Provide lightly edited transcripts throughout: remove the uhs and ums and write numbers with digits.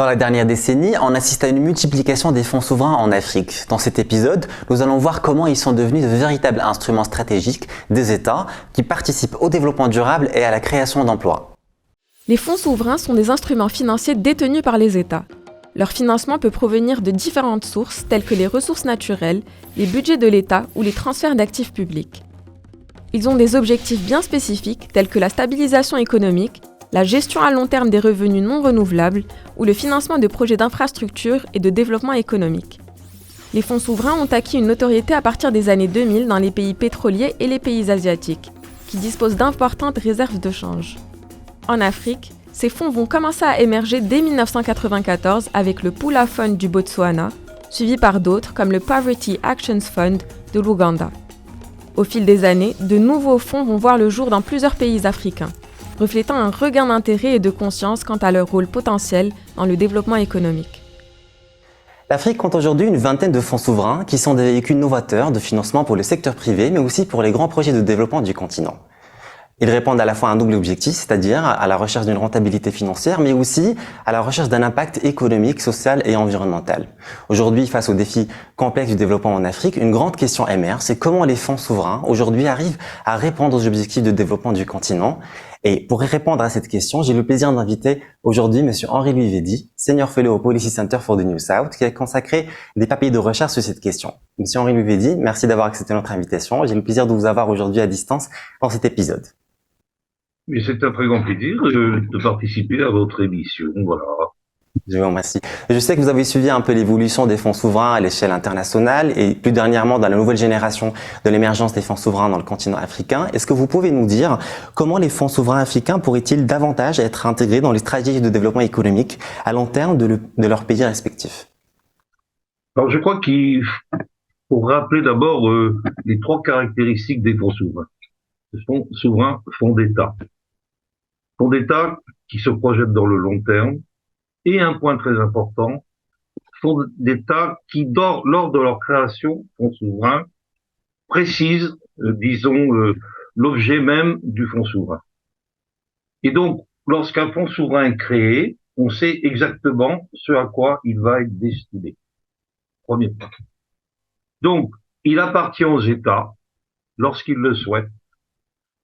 Dans la dernière décennie, on assiste à une multiplication des fonds souverains en Afrique. Dans cet épisode, nous allons voir comment ils sont devenus de véritables instruments stratégiques des États qui participent au développement durable et à la création d'emplois. Les fonds souverains sont des instruments financiers détenus par les États. Leur financement peut provenir de différentes sources telles que les ressources naturelles, les budgets de l'État ou les transferts d'actifs publics. Ils ont des objectifs bien spécifiques tels que la stabilisation économique, la gestion à long terme des revenus non renouvelables ou le financement de projets d'infrastructure et de développement économique. Les fonds souverains ont acquis une notoriété à partir des années 2000 dans les pays pétroliers et les pays asiatiques, qui disposent d'importantes réserves de change. En Afrique, ces fonds vont commencer à émerger dès 1994 avec le Pula Fund du Botswana, suivi par d'autres comme le Poverty Actions Fund de l'Ouganda. Au fil des années, de nouveaux fonds vont voir le jour dans plusieurs pays africains, reflétant un regain d'intérêt et de conscience quant à leur rôle potentiel dans le développement économique. L'Afrique compte aujourd'hui une vingtaine de fonds souverains qui sont des véhicules novateurs de financement pour le secteur privé, mais aussi pour les grands projets de développement du continent. Ils répondent à la fois à un double objectif, c'est-à-dire à la recherche d'une rentabilité financière, mais aussi à la recherche d'un impact économique, social et environnemental. Aujourd'hui, face aux défis complexes du développement en Afrique, une grande question émerge, c'est comment les fonds souverains aujourd'hui arrivent à répondre aux objectifs de développement du continent. Et pour y répondre à cette question, j'ai le plaisir d'inviter aujourd'hui M. Henri-Louis Védy, Senior Fellow au Policy Center for the New South, qui a consacré des papiers de recherche sur cette question. M. Henri-Louis Védy, merci d'avoir accepté notre invitation. J'ai le plaisir de vous avoir aujourd'hui à distance dans cet épisode. Mais c'est un très grand plaisir de participer à votre émission, voilà. Je vous remercie. Je sais que vous avez suivi un peu l'évolution des fonds souverains à l'échelle internationale et plus dernièrement dans la nouvelle génération de l'émergence des fonds souverains dans le continent africain. Est-ce que vous pouvez nous dire comment les fonds souverains africains pourraient-ils davantage être intégrés dans les stratégies de développement économique à long terme de leurs pays respectifs? Alors je crois qu'il faut rappeler d'abord les trois caractéristiques des fonds souverains. Ce sont souverains fonds d'État. Fonds d'État qui se projettent dans le long terme. Et un point très important, fonds d'État qui, lors de leur création, fonds souverains, précisent, l'objet même du fonds souverain. Et donc, lorsqu'un fonds souverain est créé, on sait exactement ce à quoi il va être destiné. Premier point. Donc, il appartient aux États, lorsqu'ils le souhaitent,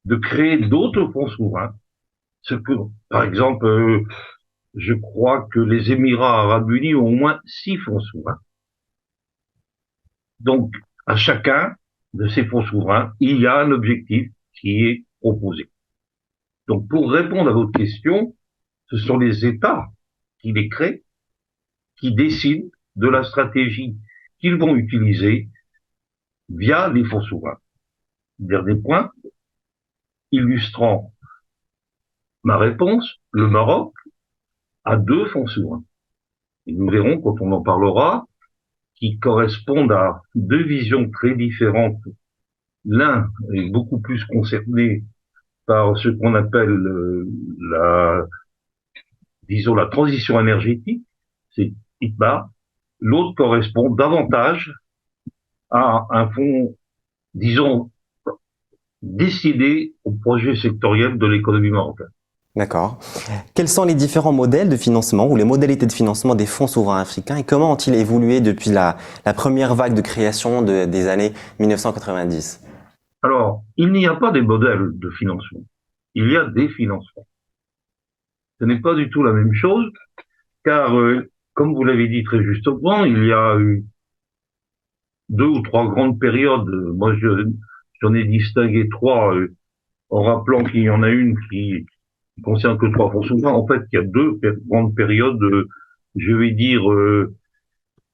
de créer d'autres fonds souverains, ce que, par exemple, je crois que les Émirats arabes unis ont au moins 6 fonds souverains. Donc, à chacun de ces fonds souverains, il y a un objectif qui est proposé. Donc, pour répondre à votre question, ce sont les États qui les créent, qui décident de la stratégie qu'ils vont utiliser via les fonds souverains. Dernier point, illustrant ma réponse, le Maroc a 2 fonds souverains. Et nous verrons, quand on en parlera, qui correspondent à 2 visions très différentes. L'un est beaucoup plus concerné par ce qu'on appelle la transition énergétique, c'est ITMA. L'autre correspond davantage à un fonds, destiné au projet sectoriel de l'économie marocaine. D'accord. Quels sont les différents modèles de financement ou les modalités de financement des fonds souverains africains et comment ont-ils évolué depuis la première vague de création des années 1990? Alors, il n'y a pas des modèles de financement. Il y a des financements. Ce n'est pas du tout la même chose, car, comme vous l'avez dit très justement, il y a eu 2 ou 3 grandes périodes. Moi, j'en ai distingué 3, en rappelant qu'il y en a une qui concerne que 3 fonds souverains. En fait, il y a 2 grandes périodes, je vais dire,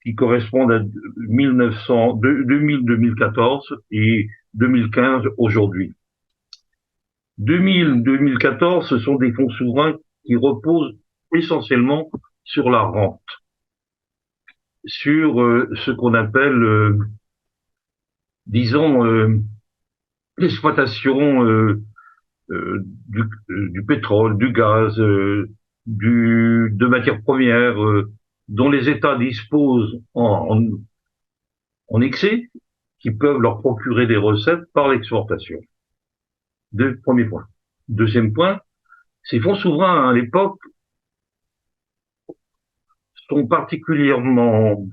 qui correspondent à 2000-2014 et 2015 aujourd'hui. 2000-2014, ce sont des fonds souverains qui reposent essentiellement sur la rente, sur ce qu'on appelle, l'exploitation du pétrole, du gaz, de matières premières dont les États disposent en excès, qui peuvent leur procurer des recettes par l'exportation. Premier point. Deuxième point, ces fonds souverains à l'époque sont particulièrement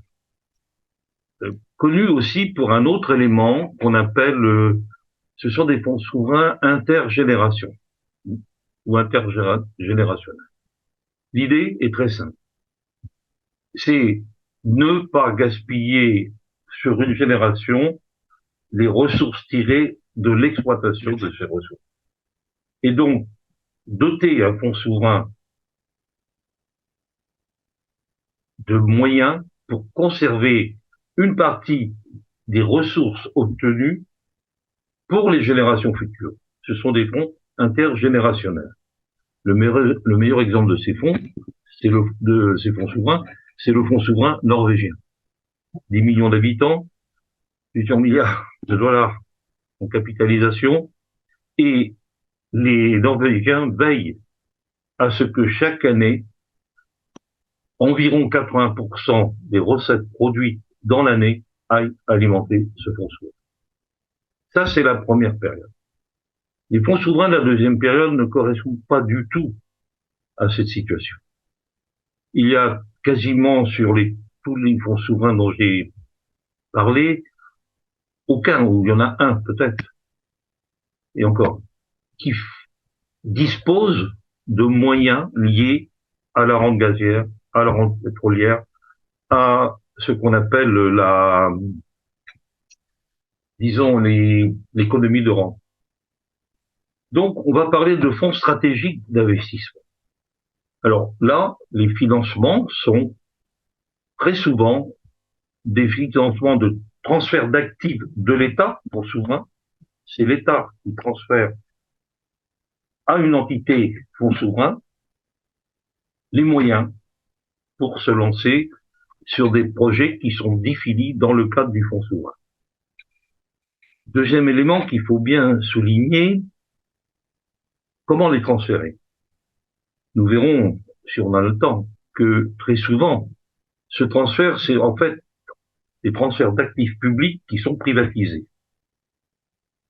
connus aussi pour un autre élément qu'on appelle, ce sont des fonds souverains intergénération ou intergénérationnels. L'idée est très simple. C'est ne pas gaspiller sur une génération les ressources tirées de l'exploitation de ces ressources. Et donc, doter un fonds souverain de moyens pour conserver une partie des ressources obtenues pour les générations futures. Ce sont des fonds intergénérationnels. Le meilleur exemple de ces fonds, de ces fonds souverains, c'est le fonds souverain norvégien. 10 millions d'habitants, plusieurs milliards de dollars en capitalisation, et les Norvégiens veillent à ce que chaque année, environ 80% des recettes produites dans l'année aillent alimenter ce fonds souverain. Ça, c'est la première période. Les fonds souverains de la deuxième période ne correspondent pas du tout à cette situation. Il y a quasiment sur tous les fonds souverains dont j'ai parlé, aucun, ou il y en a un peut-être, et encore, qui dispose de moyens liés à la rente gazière, à la rente pétrolière, à ce qu'on appelle disons, l'économie de rente. Donc, on va parler de fonds stratégiques d'investissement. Alors là, les financements sont très souvent des financements de transfert d'actifs de l'État, pour souverain. C'est l'État qui transfère à une entité fonds souverain les moyens pour se lancer sur des projets qui sont définis dans le cadre du fonds souverain. Deuxième élément qu'il faut bien souligner, comment les transférer? Nous verrons, si on a le temps, que très souvent, ce transfert, c'est en fait des transferts d'actifs publics qui sont privatisés.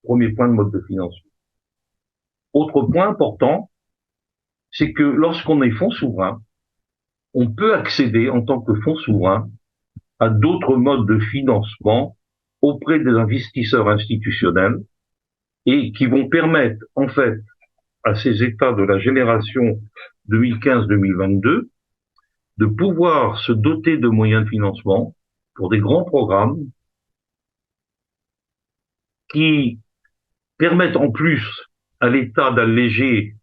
Premier point de mode de financement. Autre point important, c'est que lorsqu'on est fonds souverain, on peut accéder en tant que fonds souverain à d'autres modes de financement auprès des investisseurs institutionnels et qui vont permettre en fait à ces États de la génération 2015-2022 de pouvoir se doter de moyens de financement pour des grands programmes qui permettent en plus à l'État d'alléger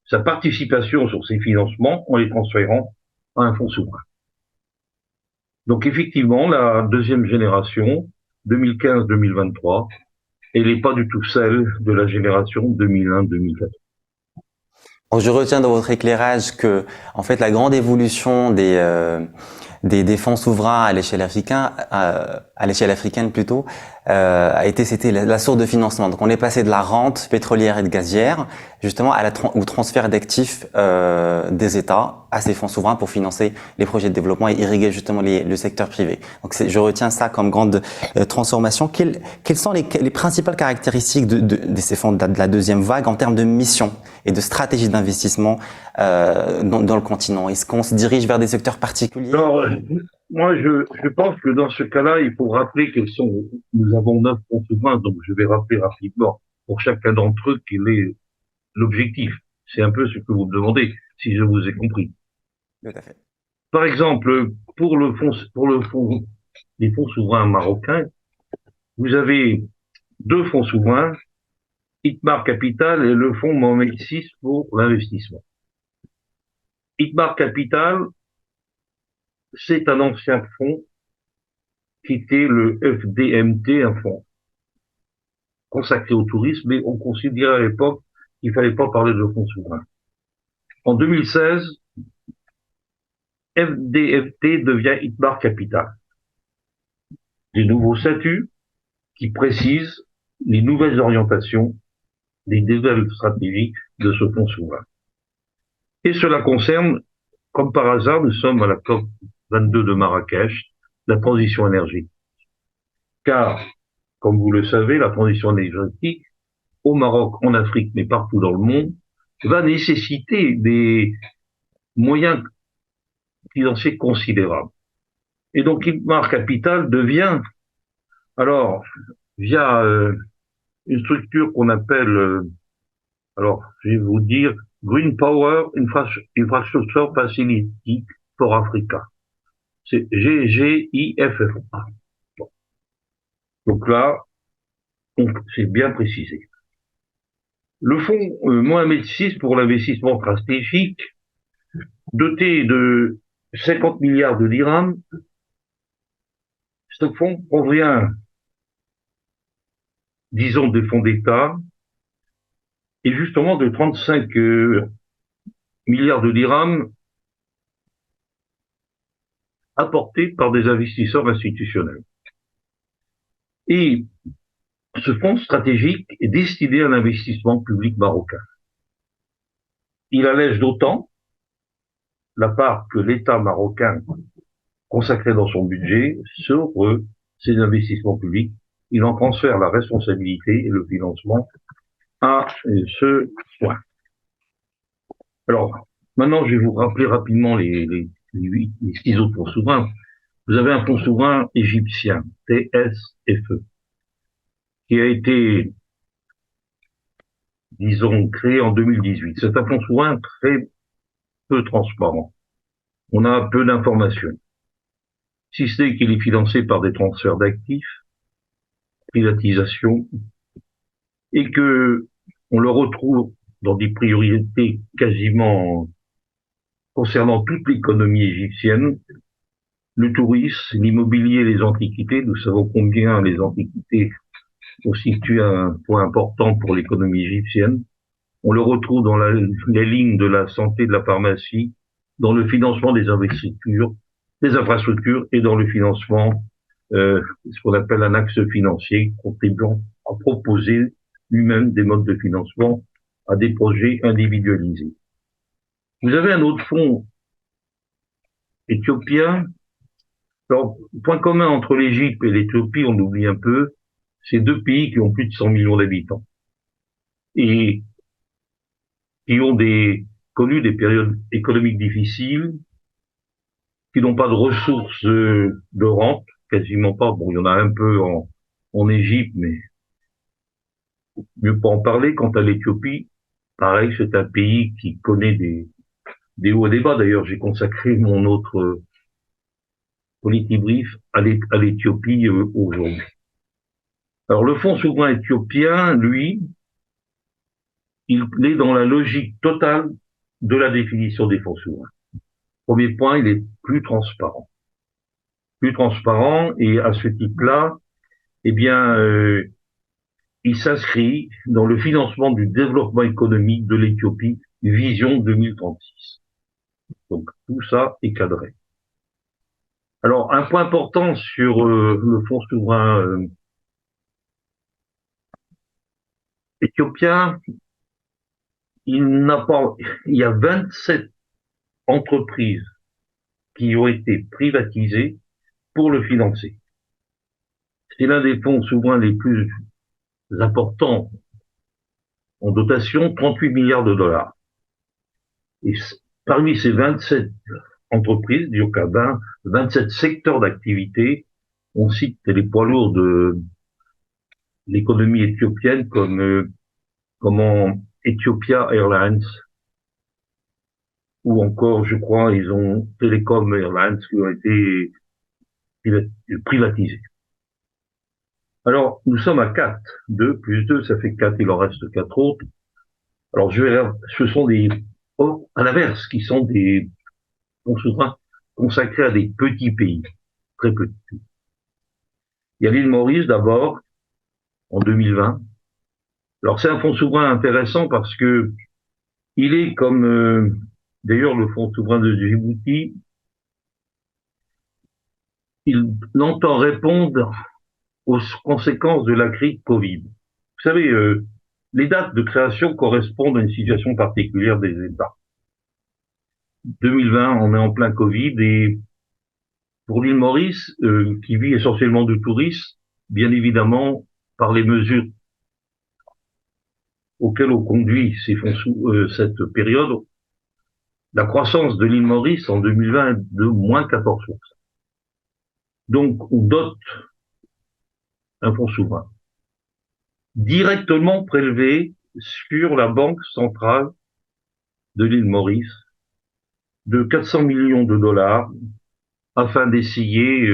sa participation sur ces financements en les transférant à un fonds souverain. Donc effectivement, la deuxième génération, 2015-2023, elle n'est pas du tout celle de la génération 2001-2014. Je retiens dans votre éclairage que, en fait, la grande évolution des fonds souverains à l'échelle africaine plutôt, c'était la source de financement. Donc, on est passé de la rente pétrolière et de gazière, justement, au transfert d'actifs des États à ces fonds souverains pour financer les projets de développement et irriguer justement le secteur privé. Donc, je retiens ça comme grande transformation. Quelles sont les principales caractéristiques de ces fonds de la deuxième vague en termes de mission et de stratégie d'investissement dans le continent? Est-ce qu'on se dirige vers des secteurs particuliers? Alors, moi, je pense que dans ce cas-là, il faut rappeler nous avons 9 fonds souverains, donc je vais rappeler rapidement pour chacun d'entre eux quel est l'objectif. C'est un peu ce que vous me demandez, si je vous ai compris. Tout à fait. Par exemple, pour les fonds souverains marocains, vous avez 2 fonds souverains, Itmar Capital et le fonds Mohamed VI pour l'investissement. Itmar Capital, c'est un ancien fonds qui était le FDMT, un fonds consacré au tourisme, mais on considérait à l'époque qu'il fallait pas parler de fonds souverains. En 2016, FDFT devient Itmar Capital. Des nouveaux statuts qui précisent les nouvelles orientations, les nouvelles stratégies de ce fonds souverain. Et cela concerne, comme par hasard, nous sommes à la COP 22 de Marrakech, la transition énergétique. Car, comme vous le savez, la transition énergétique, au Maroc, en Afrique, mais partout dans le monde, va nécessiter des moyens financier considérable. Et donc, Ipmar Capital devient, alors, via une structure qu'on appelle, alors, je vais vous dire, Green Power Infrastructure Facility for Africa. C'est GGIFFA. Bon. Donc là, c'est bien précisé. Le fonds Mohamed VI pour l'investissement stratégique, doté de 50 milliards de dirhams, ce fonds provient, disons, des fonds d'État et justement de 35 milliards de dirhams apportés par des investisseurs institutionnels. Et ce fonds stratégique est destiné à l'investissement public marocain. Il allège d'autant la part que l'État marocain consacrait dans son budget sur ces investissements publics. Il en transfère la responsabilité et le financement à ce point. Alors, maintenant, je vais vous rappeler rapidement les 6 autres fonds souverains. Vous avez un fonds souverain égyptien, TSFE, qui a été, disons, créé en 2018. C'est un fonds souverain très peu transparent. On a peu d'informations. Si ce n'est qu'il est financé par des transferts d'actifs, privatisation, et que on le retrouve dans des priorités quasiment concernant toute l'économie égyptienne, le tourisme, l'immobilier, les antiquités. Nous savons combien les antiquités constituent un point important pour l'économie égyptienne. On le retrouve dans les lignes de la santé, de la pharmacie, dans le financement des infrastructures et dans le financement, ce qu'on appelle un axe financier, contribuant à proposer lui-même des modes de financement à des projets individualisés. Vous avez un autre fonds éthiopien. Alors, point commun entre l'Égypte et l'Éthiopie, on oublie un peu, c'est deux pays qui ont plus de 100 millions d'habitants et qui ont connu des périodes économiques difficiles, qui n'ont pas de ressources de rente, quasiment pas. Bon, il y en a un peu en Égypte, mais mieux pas en parler. Quant à l'Éthiopie, pareil, c'est un pays qui connaît des hauts et des bas. D'ailleurs, j'ai consacré mon autre Politibrief à l'Éthiopie aujourd'hui. Alors, le fonds souverain éthiopien, lui, il est dans la logique totale de la définition des fonds souverains. Premier point, il est plus transparent. Plus transparent, et à ce titre-là, eh bien, il s'inscrit dans le financement du développement économique de l'Éthiopie, Vision 2036. Donc, tout ça est cadré. Alors, un point important sur le fonds souverain éthiopien, il y a 27 entreprises qui ont été privatisées pour le financer. C'est l'un des fonds souverains les plus importants en dotation, 38 milliards de dollars. Et parmi ces 27 entreprises, du 27 secteurs d'activité, on cite les poids lourds de l'économie éthiopienne comme Ethiopia Airlines, ou encore, je crois, ils ont Telecom Airlines qui ont été privatisés. Alors, nous sommes à 4. 2 plus 2, ça fait 4, il en reste 4 autres. Alors, ce sont à l'inverse, qui sont des fonds souverains consacrés à des petits pays, très petits. Il y a l'île Maurice d'abord, en 2020. Alors, c'est un fonds souverain intéressant parce que il est comme, d'ailleurs, le fonds souverain de Djibouti, il entend répondre aux conséquences de la crise Covid. Vous savez, les dates de création correspondent à une situation particulière des États. 2020, on est en plein Covid et pour l'île Maurice, qui vit essentiellement du tourisme, bien évidemment, par les mesures auxquelles on conduit cette période, La croissance de l'île Maurice en 2020 est de moins 14%. Donc, on dote un fonds souverain directement prélevé sur la banque centrale de l'île Maurice de 400 millions de dollars afin d'essayer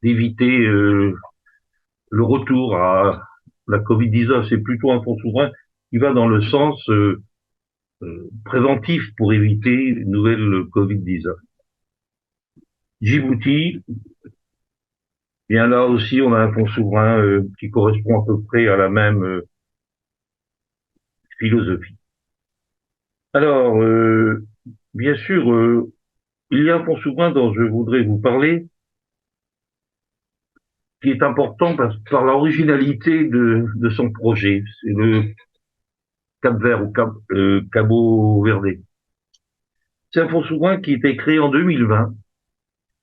d'éviter le retour à la Covid-19. C'est plutôt un fonds souverain qui va dans le sens préventif pour éviter une nouvelle Covid-19. Djibouti, bien là aussi, on a un fonds souverain qui correspond à peu près à la même philosophie. Alors, bien sûr, il y a un fonds souverain dont je voudrais vous parler, qui est important par l'originalité de son projet. C'est le Cap-Vert ou Cabo Verde. C'est un fonds souverain qui a été créé en 2020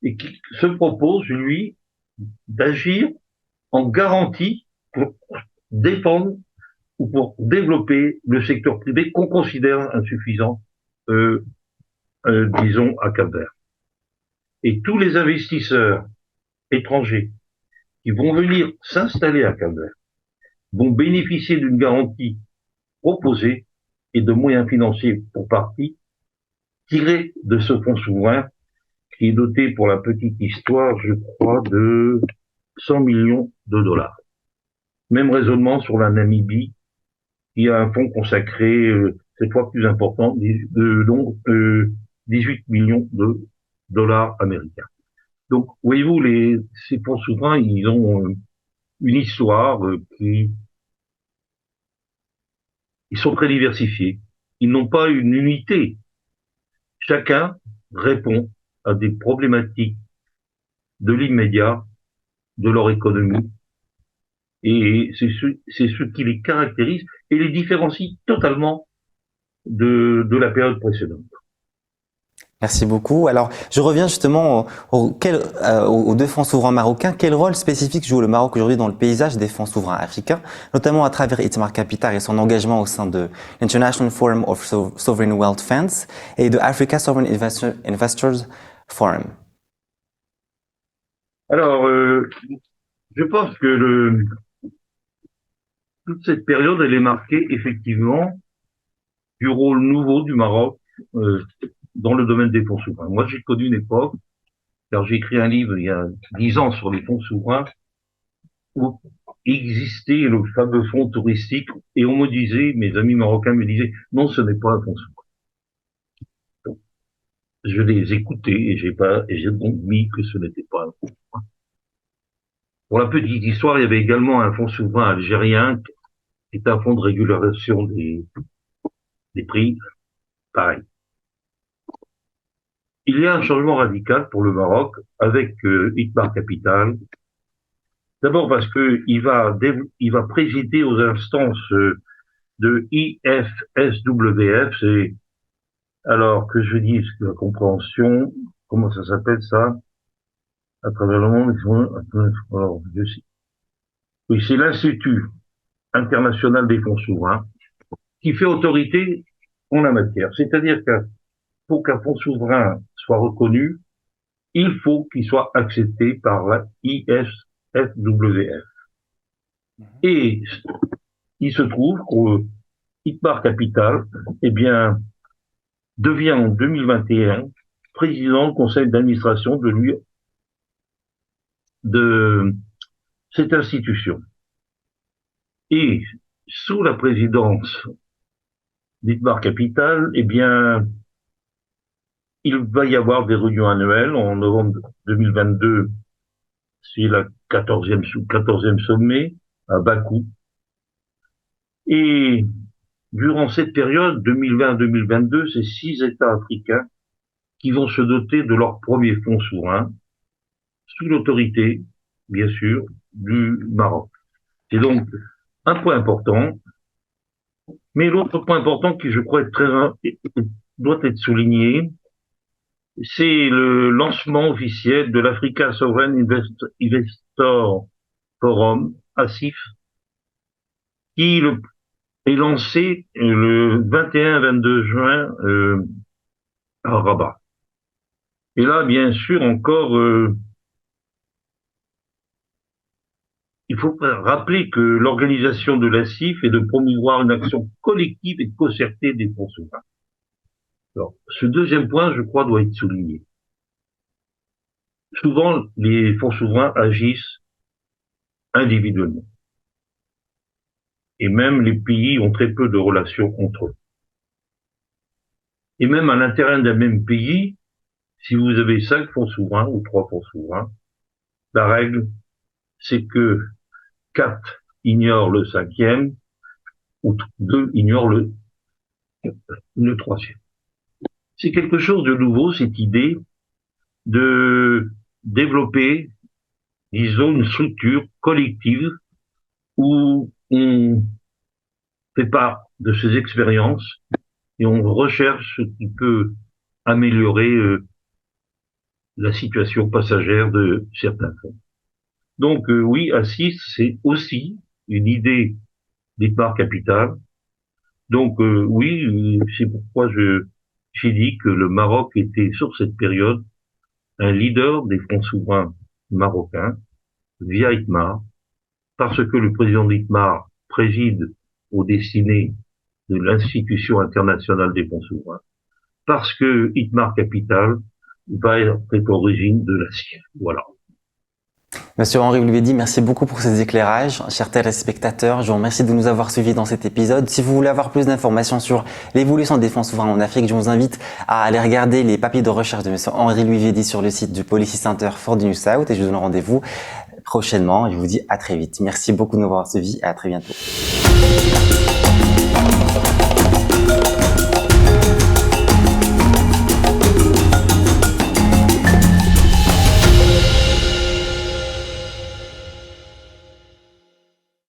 et qui se propose, lui, d'agir en garantie pour défendre ou pour développer le secteur privé qu'on considère insuffisant, disons, à Cap-Vert. Et tous les investisseurs étrangers qui vont venir s'installer à Cap-Vert vont bénéficier d'une garantie proposée et de moyens financiers pour partie tirés de ce fonds souverain qui est doté, pour la petite histoire, je crois, de 100 millions de dollars. Même raisonnement sur la Namibie, qui a un fonds consacré, cette fois plus important, 18 millions de dollars américains. Donc, voyez-vous, ces fonds souverains, ils ont une histoire ils sont très diversifiés. Ils n'ont pas une unité. Chacun répond à des problématiques de l'immédiat, de leur économie, et c'est ce qui les caractérise et les différencie totalement de la période précédente. Merci beaucoup. Alors, je reviens justement aux deux fonds souverains marocains. Quel rôle spécifique joue le Maroc aujourd'hui dans le paysage des fonds souverains africains, notamment à travers Itmar Capital et son engagement au sein de l'International Forum of Sovereign Wealth Funds et de Africa Sovereign Investors Forum? Alors, je pense que toute cette période, elle est marquée effectivement du rôle nouveau du Maroc dans le domaine des fonds souverains. Moi, j'ai connu une époque, car j'ai écrit un livre il y a 10 ans sur les fonds souverains, où existait le fameux fonds touristique, et on me disait, mes amis marocains me disaient, non, ce n'est pas un fonds souverain. Donc, je les écoutais et j'ai donc mis que ce n'était pas un fonds souverain. Pour la petite histoire, il y avait également un fonds souverain algérien, qui est un fonds de régulation des prix, pareil. Il y a un changement radical pour le Maroc avec Itmar Capital. D'abord parce que il va présider aux instances de IFSWF. C'est, alors que je dise la compréhension, comment ça s'appelle ça à travers le monde. Alors, oui, c'est l'Institut international des fonds souverains qui fait autorité en la matière. C'est-à-dire que pour qu'un fonds souverain soit reconnu, il faut qu'il soit accepté par la IFSWF. Et il se trouve que Itmar Capital, eh bien, devient en 2021 président du conseil d'administration de cette institution. Et sous la présidence d'Itmar Capital, eh bien, il va y avoir des réunions annuelles. En novembre 2022, c'est la 14e sommet à Bakou. Et durant cette période, 2020-2022, c'est 6 États africains qui vont se doter de leur premier fonds souverain, sous l'autorité, bien sûr, du Maroc. C'est donc un point important. Mais l'autre point important qui, je crois, doit être souligné, c'est le lancement officiel de l'Africa Sovereign Investor Forum, ASIF, qui est lancé le 21-22 juin à Rabat. Et là, bien sûr, encore, il faut rappeler que l'organisation de la CIF est de promouvoir une action collective et concertée des fonds souverains. Alors, ce deuxième point, je crois, doit être souligné. Souvent, les fonds souverains agissent individuellement. Et même les pays ont très peu de relations entre eux. Et même à l'intérieur d'un même pays, si vous avez 5 fonds souverains ou 3 fonds souverains, la règle, c'est que 4 ignorent le 5e ou 2 ignorent le 3e. C'est quelque chose de nouveau, cette idée de développer, disons, une structure collective où on fait part de ses expériences et on recherche ce qui peut améliorer la situation passagère de certains fonds. Donc oui, Assis, c'est aussi une idée d'Itmar Capital. Donc oui, c'est pourquoi j'ai dit que le Maroc était sur cette période un leader des fonds souverains marocains via Itmar, parce que le président d'Itmar préside aux destinées de l'Institution internationale des fonds souverains, parce que Itmar Capital va être l'origine de la CIF. Voilà. Monsieur Henri Louvédy, merci beaucoup pour ces éclairages. Chers téléspectateurs, je vous remercie de nous avoir suivis dans cet épisode. Si vous voulez avoir plus d'informations sur l'évolution des fonds souverains en Afrique, je vous invite à aller regarder les papiers de recherche de monsieur Henri Louvédy sur le site du Policy Center for the New South et je vous donne rendez-vous prochainement. Je vous dis à très vite. Merci beaucoup de nous avoir suivis et à très bientôt.